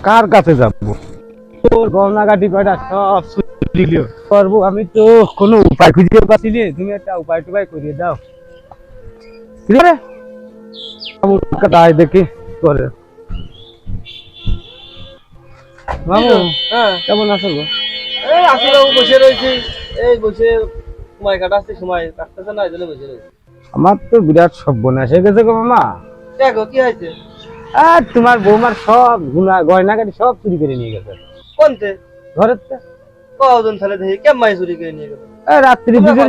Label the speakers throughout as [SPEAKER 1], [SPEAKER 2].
[SPEAKER 1] কার কাছে যাবো? তোর গহনাগাটি কয়টা সব দিল করবো, আমি তো কোনো উপায় খুঁজে পাচ্ছি না। তুমি একটা উপায় টুপায় করিয়ে দাও। কি করে দেখি করে মামু।
[SPEAKER 2] হ্যাঁ
[SPEAKER 1] কেমন আছো গো?
[SPEAKER 2] এই আসলে বসে রয়েছি, এই বসে সময় কাটাচ্ছি, সময় কাটতেছে না, এই জন্য বসে রয়েছি।
[SPEAKER 1] আমার তো বিরাট সর্বনাশ হয়ে গেছে গো মামা।
[SPEAKER 2] দেখো কি হয়েছে?
[SPEAKER 1] আর তোমার বৌমার সব গয়নাগাটি সব চুরি করে নিয়ে গেছে
[SPEAKER 2] কোনতে?
[SPEAKER 1] ঘরের থেকে।
[SPEAKER 2] কজন তাহলে দেখি কেমন চুরি করে নিয়ে গেল?
[SPEAKER 1] রাত্রি দুজন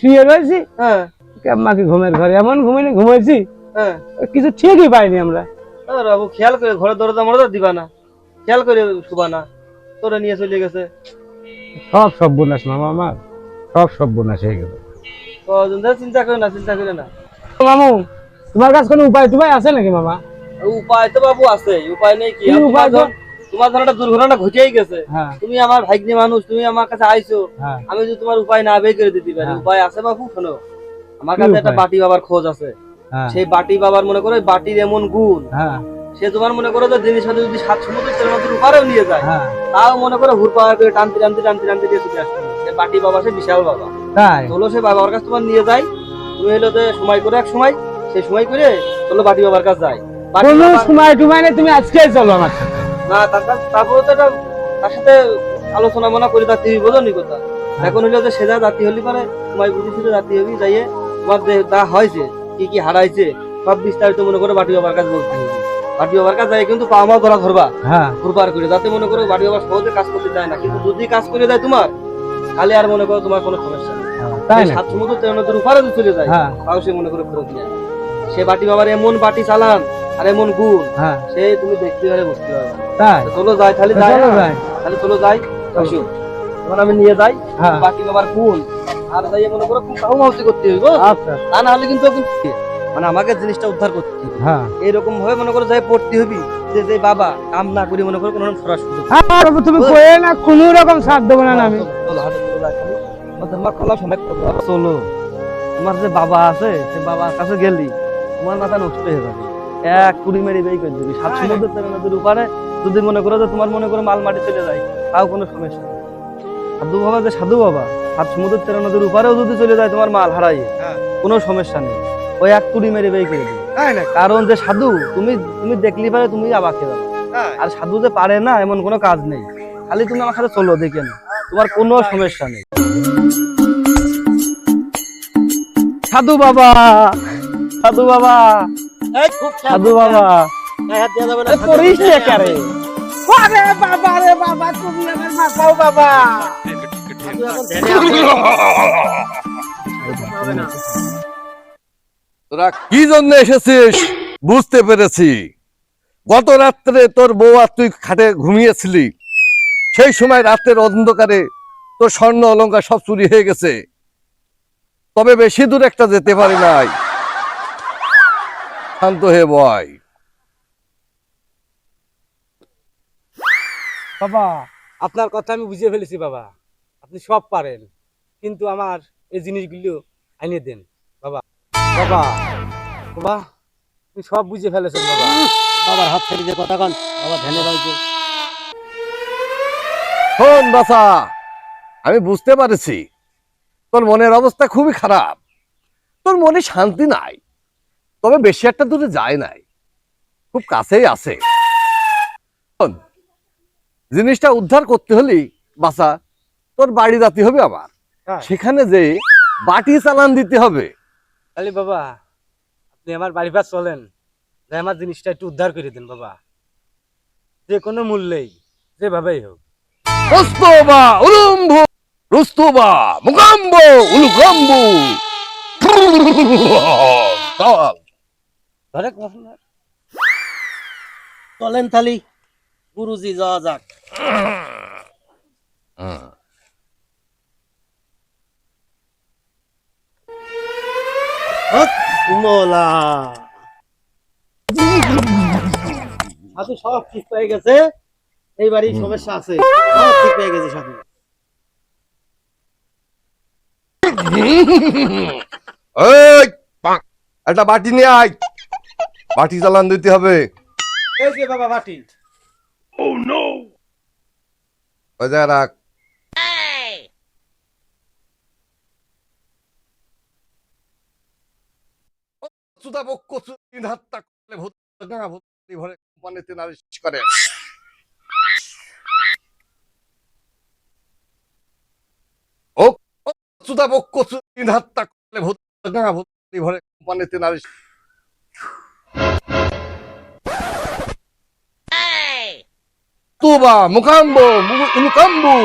[SPEAKER 1] শুয়ে রয়েছি,
[SPEAKER 2] হ্যাঁ
[SPEAKER 1] কেম্মাকে ঘুমের ঘরে এমন ঘুমাইছি,
[SPEAKER 2] হ্যাঁ,
[SPEAKER 1] কিছু ঠিকই পাইনি আমরা।
[SPEAKER 2] বাবু খেয়াল করে ঘরের দরজা মরজা দিবা না, খেয়াল করে শুবা না, তোরা নিয়ে চলে গেছে।
[SPEAKER 1] সব সর্বনাশ মামা, আমার সব সর্বনাশ হয়ে গেল।
[SPEAKER 2] কজন ধরে চিন্তা করে না, চিন্তা করে না।
[SPEAKER 1] মামু, তোমার কাছে কোনো উপায় টুপায় আছে নাকি মামা?
[SPEAKER 2] উপায় তো বাবু আছে, উপায় নেই কি?
[SPEAKER 1] কি উপায় গো?
[SPEAKER 2] তোমার ধর একটা দুর্ঘটনা ঘটেই গেছে,
[SPEAKER 1] হ্যাঁ
[SPEAKER 2] তুমি আমার ভাগ্নি মানুষ, তুমি আমার কাছে আইছো,
[SPEAKER 1] হ্যাঁ।
[SPEAKER 2] আমি যদি তোমার উপায় না বের করে দিতে পারি,
[SPEAKER 1] হ্যাঁ।
[SPEAKER 2] উপায় আছে বাবু। শোনো, আমার
[SPEAKER 1] কি
[SPEAKER 2] কাছে একটা
[SPEAKER 1] উপায়?
[SPEAKER 2] বাটি বাবার খোঁজ আছে।
[SPEAKER 1] হ্যাঁ
[SPEAKER 2] সেই বাটি বাবার মনে করো বাটির এমন গুণ,
[SPEAKER 1] হ্যাঁ
[SPEAKER 2] সে তোমার মনে করো যে জিনিস সাথে যদি 7 সমুদ্রের নদীর উপরেও নিয়ে যায়,
[SPEAKER 1] হ্যাঁ।
[SPEAKER 2] তাও মনে করো হুড় পাওয়া করে টানতে টানতে টানতে টানতে দিয়ে চলে আসবে। সে বাটি বাবা, সে বিশাল বাবা।
[SPEAKER 1] তাই
[SPEAKER 2] চলো সে বাবার কাছে তোমার নিয়ে যায়, তুমি হলো যে সময় করে এক সময়, সেই সময় করে চলো বাটি বাবার কাছে যায়। বাটি
[SPEAKER 1] কোনো
[SPEAKER 2] বাবা-
[SPEAKER 1] সময় টুমায় নেই, তুমি আজকে চলো আমার সাথে।
[SPEAKER 2] না তারপরে তো এটা তার সাথে আলোচনা মনে করি, তার তুমি বোঝো নি কথা। এখন হইলো যে সেজা জাতি হলি পারে, সময় বুঝেছিল জাতি হবি যাইয়ে তোমার যে যা হয়েছে, কি কি হারাইছে, সব বিস্তারিত মনে করে বাটি বাবার কাছে বলতে হবে। বাটি বাবার কাছে যাই কিন্তু পাওয়া ধরা ধরবা,
[SPEAKER 1] হ্যাঁ
[SPEAKER 2] ঘুরবার করে, যাতে মনে করো বাটি বাবা সহজে কাজ করতে চায় না, কিন্তু যদি কাজ করে দেয় তোমার, তাহলে আর মনে করো তোমার কোনো সমস্যা নেই।
[SPEAKER 1] তাই না?
[SPEAKER 2] 7 সমুদ্র 13 নদীর উপরে যদি চলে যায়,
[SPEAKER 1] হ্যাঁ
[SPEAKER 2] তাও সে মনে করে ফেরত নিয়ে আসে। সে বাটি বাবার এমন বাটি চালান আর এমন গুণ,
[SPEAKER 1] হ্যাঁ
[SPEAKER 2] সে তুমি দেখতে পারে, বুঝতে পারবে না।
[SPEAKER 1] তাই
[SPEAKER 2] চলো যাই, তাহলে যাই,
[SPEAKER 1] চলো যাই।
[SPEAKER 2] তাহলে চলো যাই, আসো তখন আমি নিয়ে যাই।
[SPEAKER 1] হ্যাঁ
[SPEAKER 2] বাকি বাবার কোন আর যাইয়ে মনে করো খুব সাহস করতে হইব,
[SPEAKER 1] আচ্ছা
[SPEAKER 2] তা না হলে কিন্তু মানে আমাকে জিনিসটা উদ্ধার করতে হবে।
[SPEAKER 1] হ্যাঁ।
[SPEAKER 2] এইরকম ভাবে মনে করো যাই পড়তে হবি, যে যে বাবা কাম না করি মনে করো কোনো রকম সরাস সুযোগ।
[SPEAKER 1] আর বাবু তুমি কয়ে না, কোনো রকম সাথ দেবো না আমি।
[SPEAKER 2] চলো হাঁটো, চলো যাই। তোমার কলা সময় চলো, তোমার যে বাবা আছে সে বাবার কাছে গেলি তোমার মাথা নষ্ট হয়ে যাবে, এক কুড়ি মেরে বেই করে দিবি। 7 সমুদ্র 13 নদীর উপরে যদি মনে করো যে তোমার মনে করো মাল মাটি চলে যায়, তাও কোনো সমস্যা নেই। সাধু বাবা যে সাধু বাবা, 7 সমুদ্র 13 নদীর উপরেও যদি চলে যায় তোমার মাল হারাই, কোনো সমস্যা নেই, ওই এক কুড়ি মেরে বেই করে দিবি। কারণ যে সাধু তুমি তুমি দেখলি পারে তুমি আবাকে যাবে, আর সাধু যে পারে না এমন কোনো কাজ নেই। খালি তুমি আমার সাথে চলো, দেখে না, তোমার কোনো সমস্যা নেই। সাধু বাবা, সাধু বাবা, সাধু বাবা, করিস না কেরে?
[SPEAKER 1] আরে বাবা, রে বাবা, তুমি আমার মাথাও বাবা।
[SPEAKER 3] তোরা কি জন্য এসেছিস বুঝতে পেরেছি। গত রাত্রে তোর বউ আর তুই খাটে ঘুমিয়েছিলি, সেই সময় রাতের অন্ধকারে তোর স্বর্ণ অলংকার সব চুরি হয়ে গেছে। তবে বেশি দূর একটা যেতে পারি নাই, শান্ত হয়ে বয়।
[SPEAKER 1] বাবা, আপনার কথা আমি বুঝে ফেলেছি বাবা, আপনি সব পারেন, কিন্তু আমার এই জিনিসগুলো আনিয়ে দেন বাবা। বাবা, বাবা, তুমি সব বুঝে ফেলেছেন বাবা।
[SPEAKER 2] বাবার হাত থেকে যে কথা কন, বাবা ধ্যানে রয়েছে।
[SPEAKER 3] শোন বাছা, আমি বুঝতে পারছি তোর মনের অবস্থা খুবই খারাপ, তোর মনে শান্তি নাই। তবে বেশি একটা দূরে যায় নাই, খুব কাছেই আছে। শোন, জিনিসটা উদ্ধার করতে হলে বাছা তোর বাড়ি যেতে হবে, আবার
[SPEAKER 1] হ্যাঁ।
[SPEAKER 3] সেখানে যে বাটি চালান দিতে হবে।
[SPEAKER 1] তাহলে বাবা আপনি আমার বাড়ি পাশ চলেন, যে আমার জিনিসটা একটু উদ্ধার করে দেন বাবা, যে কোনো মূল্যেই, যেভাবেই হোক।
[SPEAKER 3] রস্তবা উলুম্বু রস্তবা মুগাম্বু উলুগাম্বু। চল
[SPEAKER 2] চলেন তালি গুরুজি, যাওয়া যাক। মোলা সাধু সব ঠিক হয়ে গেছে, এইবারই সমস্যা আছে, সব ঠিক হয়ে গেছে সাধু।
[SPEAKER 3] এই, একটা বাটি নিয়ে আয়, বাটি চালান দিতে হবে।
[SPEAKER 1] এই যে বাবা বাটি।
[SPEAKER 3] ওই জায়গায় রাখ। চুদা বক্ক তিন হাত তাক করলে ভূত গাঙা ভূত ভরে পানিতে নালিশ করে। ও চুদা বক্ক তিন হাত তাক করলে ভূত গাঙা ভূত ভরে পানিতে নালিশ। তুবা মুকাম্বো মুকাম্বু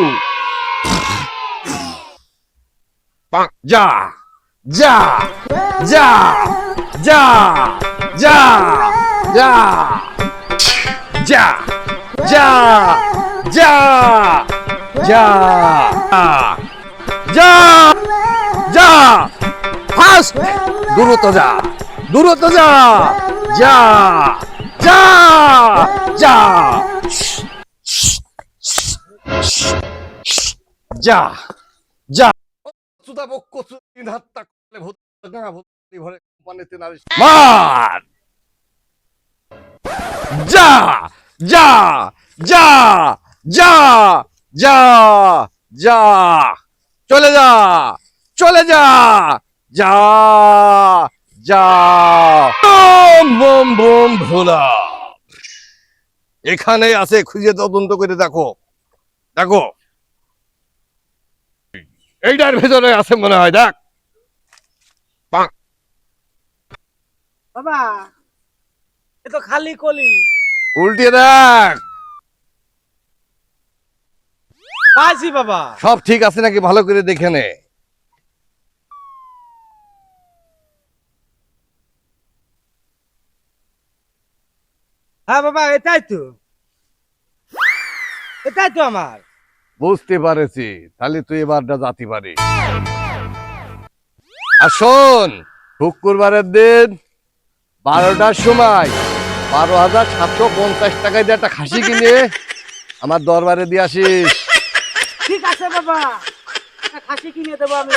[SPEAKER 3] যা যা যা যা যা যা যা যা যা যা যা যা ফাস্ট দূরত যা দূরত যা যা যা যা যা যা চুদা বক্ক তিন হাত তাক করলে ভূত গাঙা ভূত ভরে পানিতে নালিশ মার যা যা যা যা যা যা চলে যা চলে যা যা যা বম বম ভোলা এখানে আছে খুঁজে তদন্ত করে দেখো দেখো এইটার ভেতরে আছে মনে হয় দেখ
[SPEAKER 1] বাবা এ তো খালি কলি।
[SPEAKER 3] উল্টিয়ে দেখ
[SPEAKER 1] পাইছি বাবা।
[SPEAKER 3] সব ঠিক আছে নাকি ভালো করে দেখে নে
[SPEAKER 1] হ্যাঁ বাবা এটাই তো, এটাই তো আমার।
[SPEAKER 3] বুঝতে পারেছি তাহলে তুই এবারটা জাতি পারিস আর শোন শুক্রবারের দিন 12টার সময় 12,750 টাকায় দিয়ে একটা খাসি কিনে আমার দরবারে দিয়ে আসিস
[SPEAKER 1] ঠিক আছে বাবা, খাসি কিনে দেবো আমি।